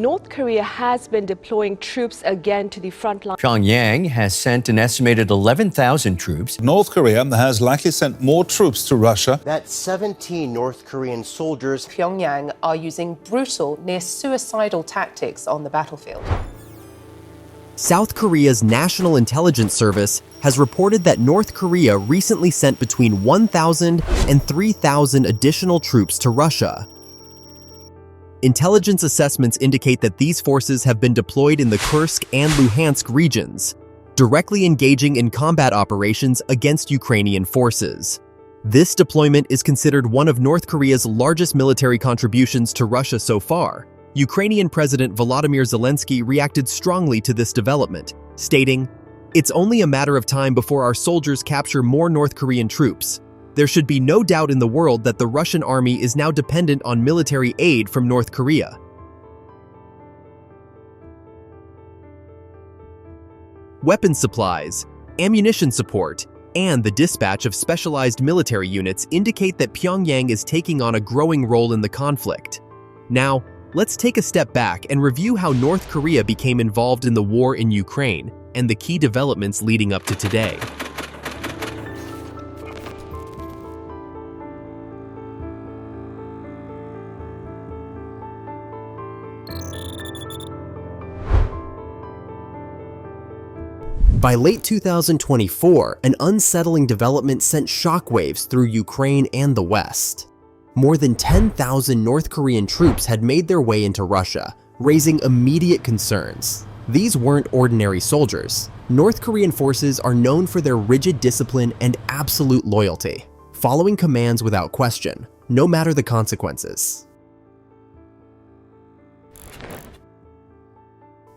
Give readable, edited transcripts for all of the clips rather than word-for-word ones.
North Korea has been deploying troops again to the front line. Pyongyang has sent an estimated 11,000 troops. North Korea has likely sent more troops to Russia. That's 17 North Korean soldiers. Pyongyang are using brutal, near-suicidal tactics on the battlefield. South Korea's National Intelligence Service has reported that North Korea recently sent between 1,000 and 3,000 additional troops to Russia. Intelligence assessments indicate that these forces have been deployed in the Kursk and Luhansk regions, directly engaging in combat operations against Ukrainian forces. This deployment is considered one of North Korea's largest military contributions to Russia so far. Ukrainian President Volodymyr Zelensky reacted strongly to this development, stating, "It's only a matter of time before our soldiers capture more North Korean troops. There should be no doubt in the world that the Russian army is now dependent on military aid from North Korea." Weapon supplies, ammunition support, and the dispatch of specialized military units indicate that Pyongyang is taking on a growing role in the conflict. Now, let's take a step back and review how North Korea became involved in the war in Ukraine and the key developments leading up to today. By late 2024, an unsettling development sent shockwaves through Ukraine and the West. More than 10,000 North Korean troops had made their way into Russia, raising immediate concerns. These weren't ordinary soldiers. North Korean forces are known for their rigid discipline and absolute loyalty, following commands without question, no matter the consequences.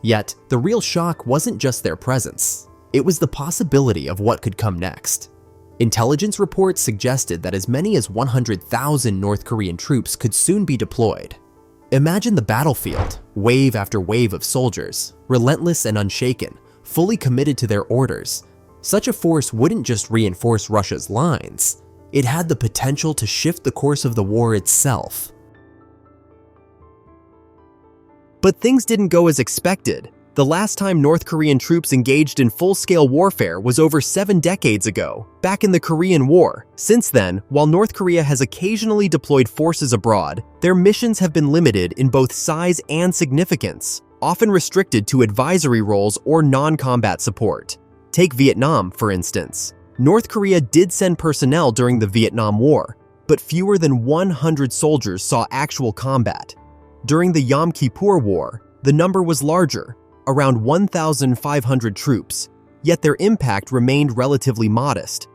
Yet, the real shock wasn't just their presence. It was the possibility of what could come next. Intelligence reports suggested that as many as 100,000 North Korean troops could soon be deployed. Imagine the battlefield, wave after wave of soldiers, relentless and unshaken, fully committed to their orders. Such a force wouldn't just reinforce Russia's lines, it had the potential to shift the course of the war itself. But things didn't go as expected. The last time North Korean troops engaged in full-scale warfare was over 7 decades ago, back in the Korean War. Since then, while North Korea has occasionally deployed forces abroad, their missions have been limited in both size and significance, often restricted to advisory roles or non-combat support. Take Vietnam, for instance. North Korea did send personnel during the Vietnam War, but fewer than 100 soldiers saw actual combat. During the Yom Kippur War, the number was larger, around 1,500 troops, yet their impact remained relatively modest.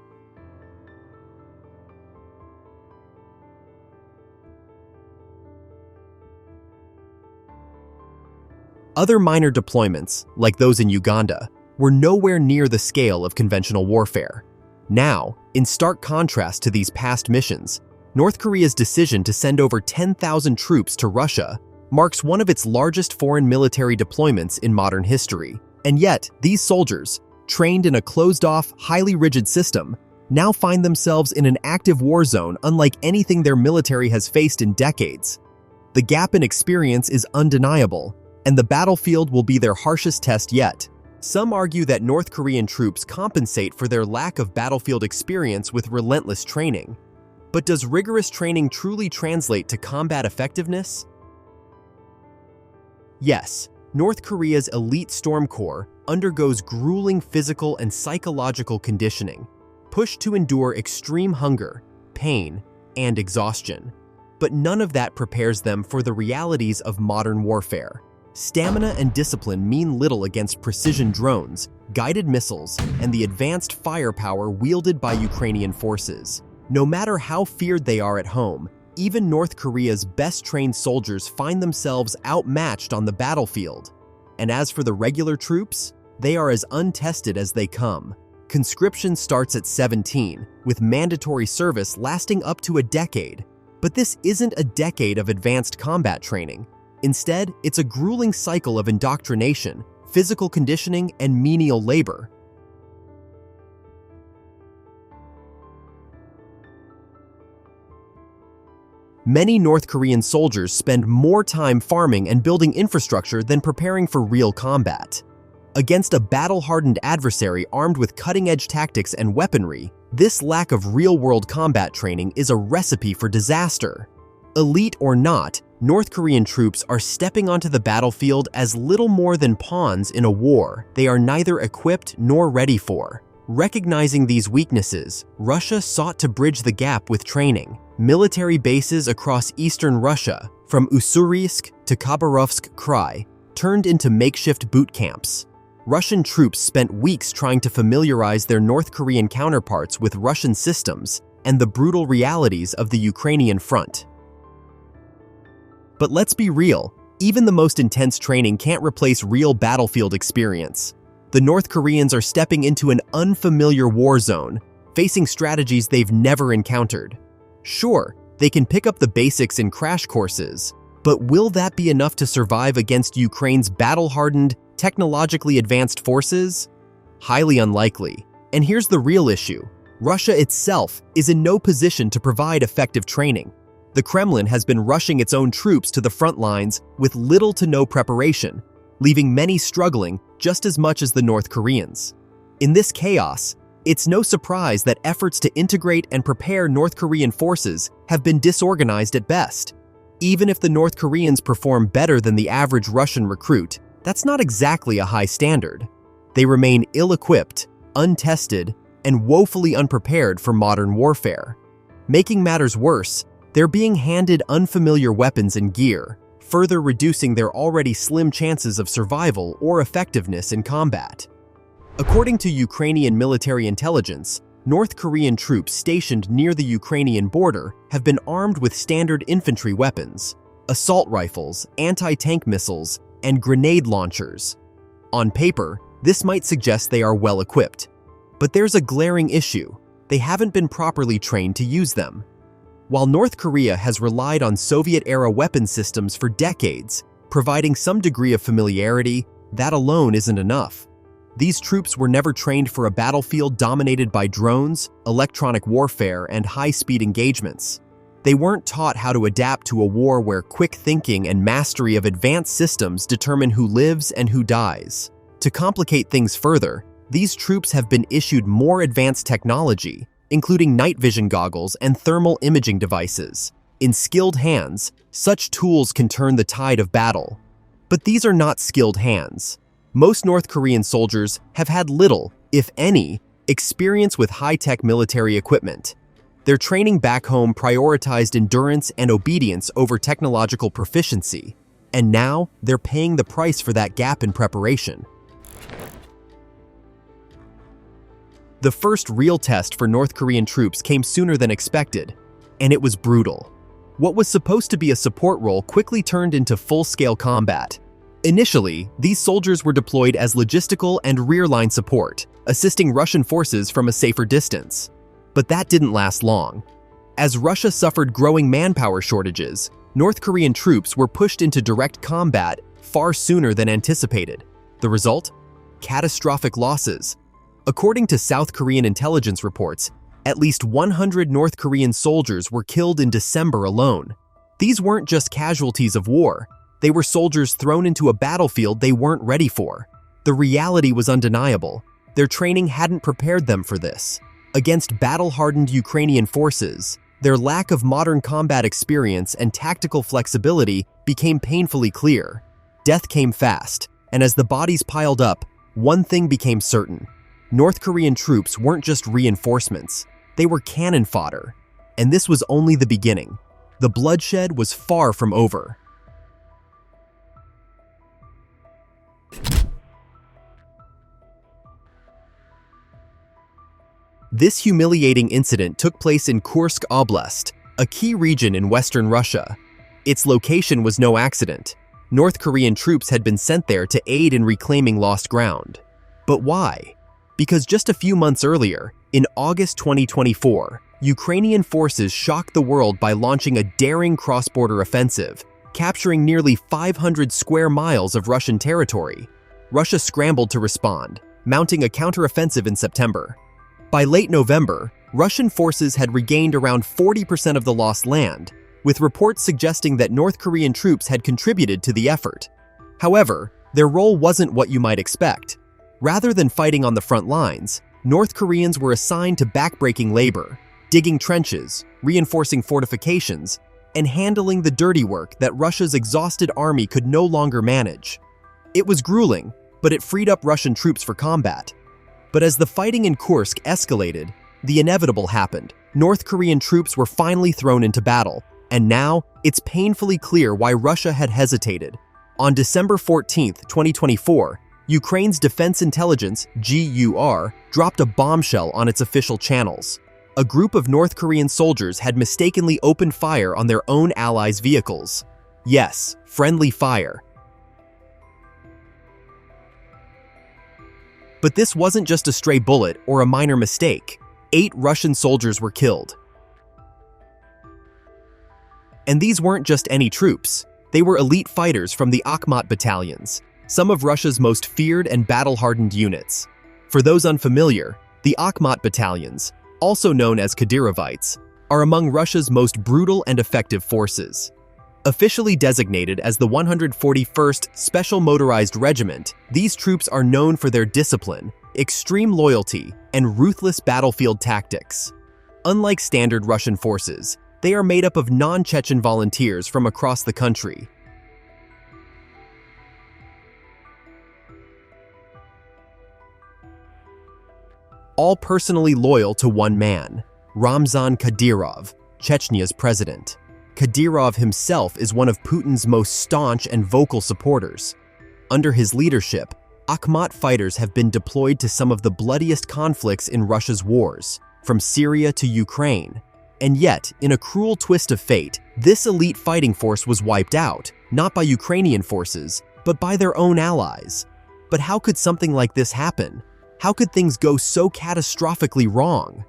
Other minor deployments, like those in Uganda, were nowhere near the scale of conventional warfare. Now, in stark contrast to these past missions, North Korea's decision to send over 10,000 troops to Russia marks one of its largest foreign military deployments in modern history. And yet, these soldiers, trained in a closed-off, highly rigid system, now find themselves in an active war zone unlike anything their military has faced in decades. The gap in experience is undeniable, and the battlefield will be their harshest test yet. Some argue that North Korean troops compensate for their lack of battlefield experience with relentless training. But does rigorous training truly translate to combat effectiveness? Yes, North Korea's elite storm corps undergoes grueling physical and psychological conditioning, pushed to endure extreme hunger, pain, and exhaustion. But none of that prepares them for the realities of modern warfare. Stamina and discipline mean little against precision drones, guided missiles, and the advanced firepower wielded by Ukrainian forces. No matter how feared they are at home, even North Korea's best-trained soldiers find themselves outmatched on the battlefield. And as for the regular troops, they are as untested as they come. Conscription starts at 17, with mandatory service lasting up to a decade. But this isn't a decade of advanced combat training. Instead, it's a grueling cycle of indoctrination, physical conditioning, and menial labor. many North Korean soldiers spend more time farming and building infrastructure than preparing for real combat. Against a battle-hardened adversary armed with cutting-edge tactics and weaponry, this lack of real-world combat training is a recipe for disaster. Elite or not, North Korean troops are stepping onto the battlefield as little more than pawns in a war they are neither equipped nor ready for. Recognizing these weaknesses, Russia sought to bridge the gap with training. Military bases across eastern Russia, from Ussurisk to Khabarovsk Krai, turned into makeshift boot camps. Russian troops spent weeks trying to familiarize their North Korean counterparts with Russian systems and the brutal realities of the Ukrainian front. But let's be real, even the most intense training can't replace real battlefield experience. The North Koreans are stepping into an unfamiliar war zone, facing strategies they've never encountered. Sure, they can pick up the basics in crash courses, but will that be enough to survive against Ukraine's battle-hardened, technologically advanced forces? Highly unlikely. And here's the real issue. Russia itself is in no position to provide effective training. The Kremlin has been rushing its own troops to the front lines with little to no preparation, leaving many struggling just as much as the North Koreans. In this chaos, it's no surprise that efforts to integrate and prepare North Korean forces have been disorganized at best. Even if the North Koreans perform better than the average Russian recruit, that's not exactly a high standard. They remain ill-equipped, untested, and woefully unprepared for modern warfare. Making matters worse, they're being handed unfamiliar weapons and gear, further reducing their already slim chances of survival or effectiveness in combat. According to Ukrainian military intelligence, North Korean troops stationed near the Ukrainian border have been armed with standard infantry weapons, assault rifles, anti-tank missiles, and grenade launchers. On paper, this might suggest they are well equipped. But there's a glaring issue. They haven't been properly trained to use them. While North Korea has relied on Soviet-era weapon systems for decades, providing some degree of familiarity, that alone isn't enough. These troops were never trained for a battlefield dominated by drones, electronic warfare, and high-speed engagements. They weren't taught how to adapt to a war where quick thinking and mastery of advanced systems determine who lives and who dies. To complicate things further, these troops have been issued more advanced technology, including night vision goggles and thermal imaging devices. In skilled hands, such tools can turn the tide of battle. But these are not skilled hands. Most North Korean soldiers have had little, if any, experience with high-tech military equipment. Their training back home prioritized endurance and obedience over technological proficiency, and now they're paying the price for that gap in preparation. The first real test for North Korean troops came sooner than expected, and it was brutal. What was supposed to be a support role quickly turned into full-scale combat. Initially, these soldiers were deployed as logistical and rear-line support, assisting Russian forces from a safer distance. But that didn't last long. As Russia suffered growing manpower shortages, North Korean troops were pushed into direct combat far sooner than anticipated. The result? Catastrophic losses. According to South Korean intelligence reports, at least 100 North Korean soldiers were killed in December alone. These weren't just casualties of war. They were soldiers thrown into a battlefield they weren't ready for. The reality was undeniable. Their training hadn't prepared them for this. Against battle-hardened Ukrainian forces, their lack of modern combat experience and tactical flexibility became painfully clear. Death came fast, and as the bodies piled up, one thing became certain. North Korean troops weren't just reinforcements, they were cannon fodder. And this was only the beginning. The bloodshed was far from over. This humiliating incident took place in Kursk Oblast, a key region in western Russia. Its location was no accident. North Korean troops had been sent there to aid in reclaiming lost ground. But why? Because just a few months earlier, in August 2024, Ukrainian forces shocked the world by launching a daring cross-border offensive, capturing nearly 500 square miles of Russian territory. Russia scrambled to respond, mounting a counteroffensive in September. By late November, Russian forces had regained around 40% of the lost land, with reports suggesting that North Korean troops had contributed to the effort. However, their role wasn't what you might expect. Rather than fighting on the front lines, North Koreans were assigned to backbreaking labor, digging trenches, reinforcing fortifications, and handling the dirty work that Russia's exhausted army could no longer manage. It was grueling, but it freed up Russian troops for combat. But as the fighting in Kursk escalated, the inevitable happened. North Korean troops were finally thrown into battle, and now it's painfully clear why Russia had hesitated. On December 14, 2024, Ukraine's Defense Intelligence, GUR, dropped a bombshell on its official channels. A group of North Korean soldiers had mistakenly opened fire on their own allies' vehicles. Yes, friendly fire. But this wasn't just a stray bullet or a minor mistake. 8 Russian soldiers were killed. And these weren't just any troops. They were elite fighters from the Akhmat battalions, some of Russia's most feared and battle-hardened units. For those unfamiliar, the Akhmat battalions, also known as Kadyrovites, are among Russia's most brutal and effective forces. Officially designated as the 141st Special Motorized Regiment, these troops are known for their discipline, extreme loyalty, and ruthless battlefield tactics. Unlike standard Russian forces, they are made up of non-Chechen volunteers from across the country. All personally loyal to one man, Ramzan Kadyrov, Chechnya's president. Kadyrov himself is one of Putin's most staunch and vocal supporters. Under his leadership, Akhmat fighters have been deployed to some of the bloodiest conflicts in Russia's wars, from Syria to Ukraine. And yet, in a cruel twist of fate, this elite fighting force was wiped out, not by Ukrainian forces, but by their own allies. But how could something like this happen? How could things go so catastrophically wrong?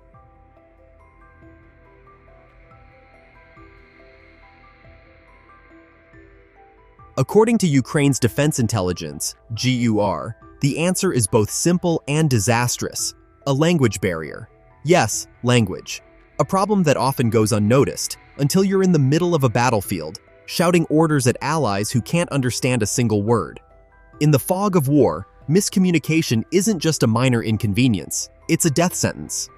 According to Ukraine's Defense Intelligence, GUR, the answer is both simple and disastrous: a language barrier. Yes, language. A problem that often goes unnoticed until you're in the middle of a battlefield, shouting orders at allies who can't understand a single word. In the fog of war, miscommunication isn't just a minor inconvenience, it's a death sentence.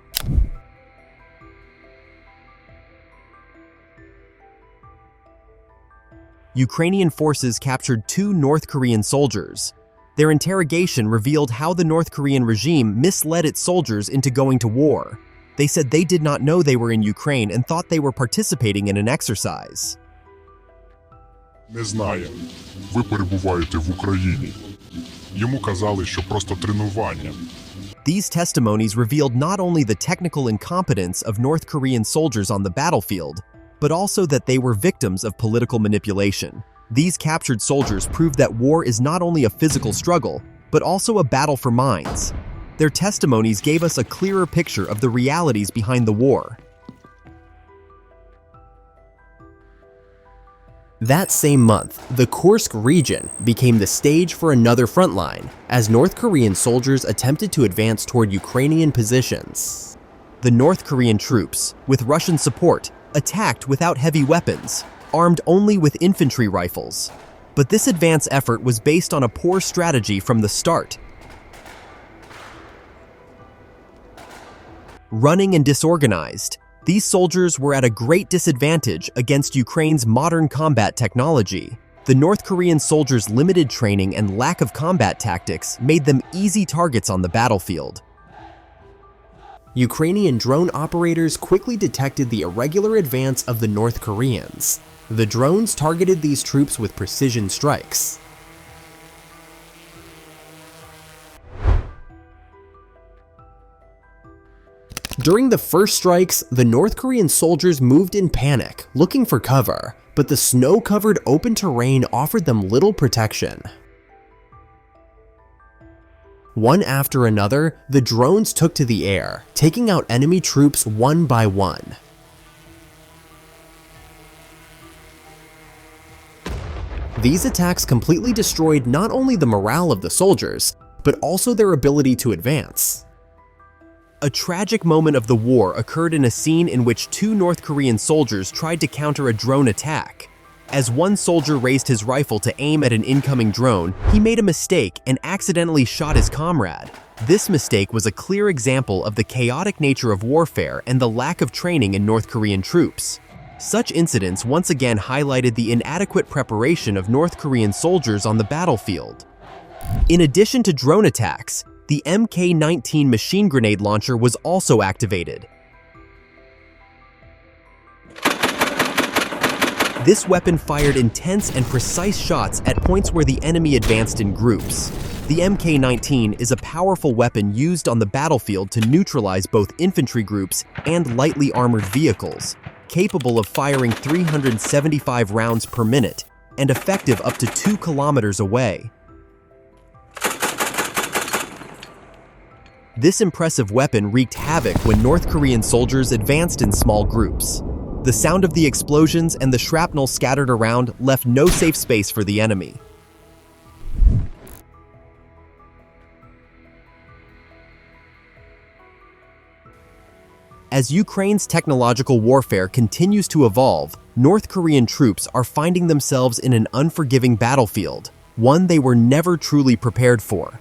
Ukrainian forces captured 2 North Korean soldiers. Their interrogation revealed how the North Korean regime misled its soldiers into going to war. They said they did not know they were in Ukraine and thought they were participating in an exercise. Не знає. Ви перебуваєте в Україні. Йому казали, що просто тренування. These testimonies revealed not only the technical incompetence of North Korean soldiers on the battlefield, but also that they were victims of political manipulation. These captured soldiers proved that war is not only a physical struggle, but also a battle for minds. Their testimonies gave us a clearer picture of the realities behind the war. That same month, the Kursk region became the stage for another frontline, as North Korean soldiers attempted to advance toward Ukrainian positions. The North Korean troops, with Russian support, attacked without heavy weapons, armed only with infantry rifles. But this advance effort was based on a poor strategy from the start. Running and disorganized, these soldiers were at a great disadvantage against Ukraine's modern combat technology. The North Korean soldiers' limited training and lack of combat tactics made them easy targets on the battlefield. Ukrainian drone operators quickly detected the irregular advance of the North Koreans. The drones targeted these troops with precision strikes. During the first strikes, the North Korean soldiers moved in panic, looking for cover, but the snow-covered open terrain offered them little protection. One after another, the drones took to the air, taking out enemy troops one by one. These attacks completely destroyed not only the morale of the soldiers, but also their ability to advance. A tragic moment of the war occurred in a scene in which two North Korean soldiers tried to counter a drone attack. As one soldier raised his rifle to aim at an incoming drone, he made a mistake and accidentally shot his comrade. This mistake was a clear example of the chaotic nature of warfare and the lack of training in North Korean troops. Such incidents once again highlighted the inadequate preparation of North Korean soldiers on the battlefield. In addition to drone attacks, the Mk-19 machine grenade launcher was also activated. This weapon fired intense and precise shots at points where the enemy advanced in groups. The Mk-19 is a powerful weapon used on the battlefield to neutralize both infantry groups and lightly armored vehicles, capable of firing 375 rounds per minute and effective up to 2 kilometers away. This impressive weapon wreaked havoc when North Korean soldiers advanced in small groups. The sound of the explosions and the shrapnel scattered around left no safe space for the enemy. As Ukraine's technological warfare continues to evolve, North Korean troops are finding themselves in an unforgiving battlefield, one they were never truly prepared for.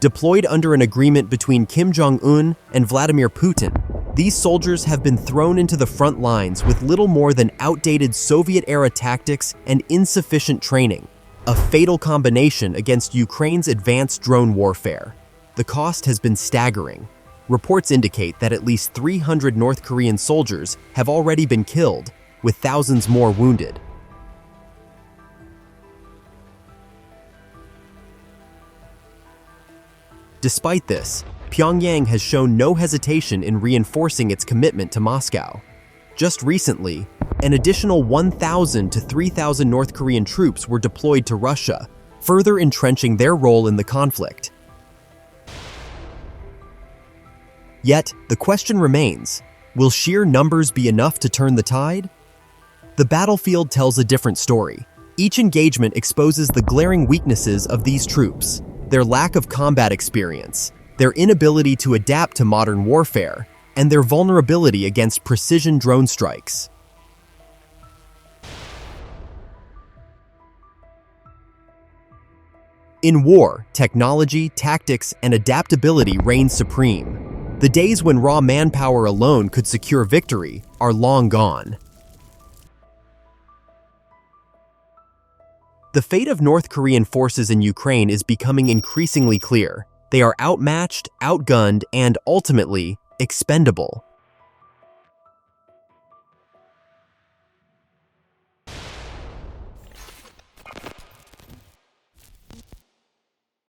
Deployed under an agreement between Kim Jong-un and Vladimir Putin, these soldiers have been thrown into the front lines with little more than outdated Soviet-era tactics and insufficient training, a fatal combination against Ukraine's advanced drone warfare. The cost has been staggering. Reports indicate that at least 300 North Korean soldiers have already been killed, with thousands more wounded. Despite this, Pyongyang has shown no hesitation in reinforcing its commitment to Moscow. Just recently, an additional 1,000 to 3,000 North Korean troops were deployed to Russia, further entrenching their role in the conflict. Yet, the question remains, will sheer numbers be enough to turn the tide? The battlefield tells a different story. Each engagement exposes the glaring weaknesses of these troops: their lack of combat experience, their inability to adapt to modern warfare, and their vulnerability against precision drone strikes. In war, technology, tactics, and adaptability reign supreme. The days when raw manpower alone could secure victory are long gone. The fate of North Korean forces in Ukraine is becoming increasingly clear. They are outmatched, outgunned, and ultimately expendable.